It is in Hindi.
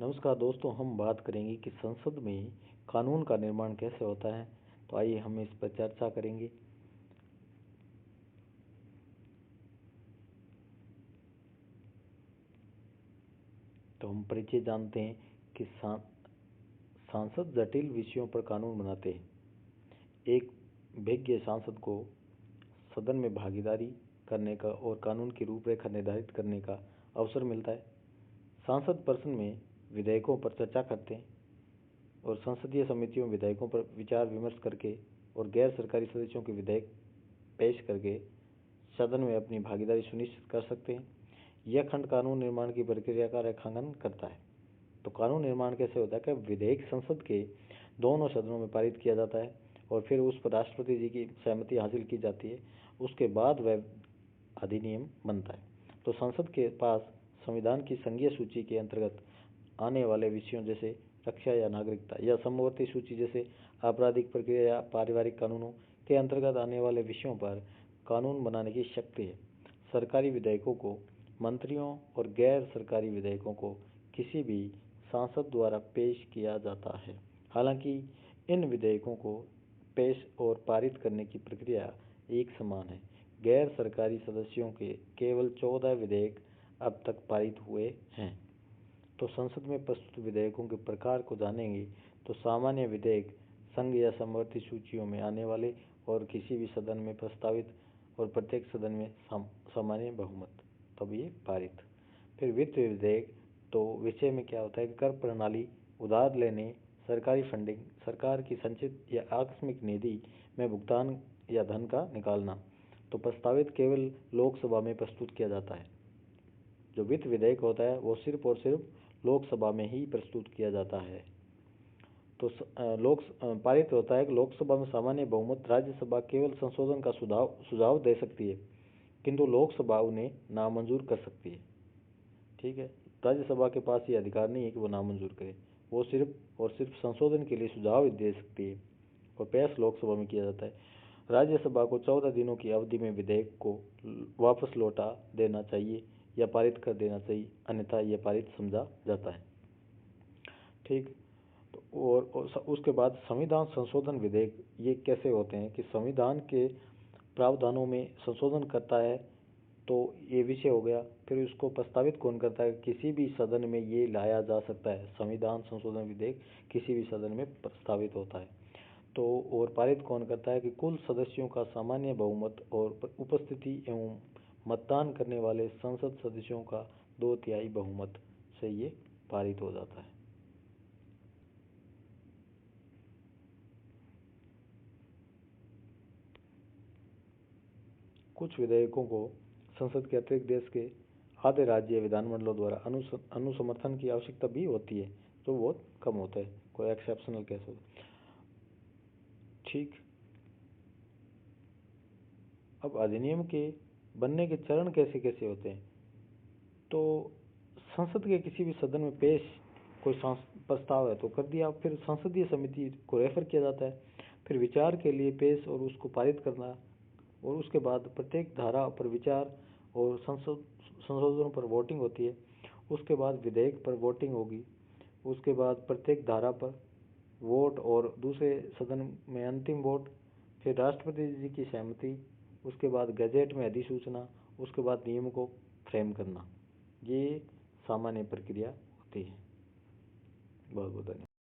नमस्कार दोस्तों, हम बात करेंगे कि संसद में कानून का निर्माण कैसे होता है। तो आइए हम इस पर चर्चा करेंगे। तो हम परिचय जानते हैं कि सांसद जटिल विषयों पर कानून बनाते हैं। एक विज्ञ सांसद को सदन में भागीदारी करने का और कानून की रूपरेखा निर्धारित करने का अवसर मिलता है। सांसद पर्सन में विधेयकों पर चर्चा करते हैं और संसदीय समितियों में विधेयकों पर विचार विमर्श करके और गैर सरकारी सदस्यों के विधेयक पेश करके सदन में अपनी भागीदारी सुनिश्चित कर सकते हैं। यह खंड कानून निर्माण की प्रक्रिया का रेखांकन करता है। तो कानून निर्माण कैसे होता है कि विधेयक संसद के दोनों सदनों में पारित किया जाता है और फिर उस पर राष्ट्रपति जी की सहमति हासिल की जाती है। उसके बाद वह अधिनियम बनता है। तो संसद के पास संविधान की संघीय सूची के अंतर्गत आने वाले विषयों जैसे रक्षा या नागरिकता या समवर्ती सूची जैसे आपराधिक प्रक्रिया या पारिवारिक कानूनों के अंतर्गत आने वाले विषयों पर कानून बनाने की शक्ति है। सरकारी विधेयकों को मंत्रियों और गैर सरकारी विधेयकों को किसी भी सांसद द्वारा पेश किया जाता है। हालांकि इन विधेयकों को पेश और पारित करने की प्रक्रिया एक समान है। गैर सरकारी सदस्यों के केवल 14 विधेयक अब तक पारित हुए हैं। तो संसद में प्रस्तुत विधेयकों के प्रकार को जानेंगे। तो सामान्य विधेयक संघ या समवर्ती सूचियों में आने वाले और किसी भी सदन में प्रस्तावित और प्रत्येक सदन में सामान्य बहुमत, तब ये पारित। फिर वित्त विधेयक, तो विषय में क्या होता है कि कर प्रणाली, उधार लेने, सरकारी फंडिंग, सरकार की संचित या आकस्मिक निधि में भुगतान या धन का निकालना। तो प्रस्तावित केवल लोकसभा में प्रस्तुत किया जाता है। जो वित्त विधेयक होता है वो सिर्फ और सिर्फ लोकसभा में ही प्रस्तुत किया जाता है। तो पारित होता है कि लोकसभा में सामान्य बहुमत, राज्यसभा केवल संशोधन का सुझाव दे सकती है, किंतु लोकसभा उन्हें नामंजूर कर सकती है। ठीक है, राज्यसभा के पास ये अधिकार नहीं है कि वो नामंजूर करे। वो सिर्फ और सिर्फ संशोधन के लिए सुझाव दे सकती है और पेश लोकसभा में किया जाता है। राज्यसभा को 14 दिनों की अवधि में विधेयक को वापस लौटा देना चाहिए या पारित कर देना चाहिए, अन्यथा यह पारित समझा जाता है। ठीक। तो और उसके बाद संविधान संशोधन विधेयक ये कैसे होते हैं कि संविधान के प्रावधानों में संशोधन करता है। तो ये विषय हो गया। फिर उसको प्रस्तावित कौन करता है? किसी भी सदन में ये लाया जा सकता है। संविधान संशोधन विधेयक किसी भी सदन में प्रस्तावित होता है। तो और पारित कौन करता है कि कुल सदस्यों का सामान्य बहुमत और उपस्थिति एवं मतदान करने वाले संसद सदस्यों का 2/3 बहुमत से ये पारित हो जाता है। कुछ विधेयकों को संसद के अतिरिक्त देश के आधे राज्य विधानमंडलों द्वारा अनुसमर्थन की आवश्यकता भी होती है, जो बहुत कम होता है, कोई एक्सेप्शनल केस हो। ठीक। अब अधिनियम के बनने के चरण कैसे कैसे होते हैं। तो संसद के किसी भी सदन में पेश कोई प्रस्ताव है तो कर दिया, फिर संसदीय समिति को रेफर किया जाता है, फिर विचार के लिए पेश और उसको पारित करना, और उसके बाद प्रत्येक धारा पर विचार और संशोधनों पर वोटिंग होती है। उसके बाद विधेयक पर वोटिंग होगी। उसके बाद प्रत्येक धारा पर वोट और दूसरे सदन में अंतिम वोट, फिर राष्ट्रपति जी की सहमति, उसके बाद गजट में अधिसूचना, उसके बाद नियम को फ्रेम करना। ये सामान्य प्रक्रिया होती है। बहुत बहुत धन्यवाद।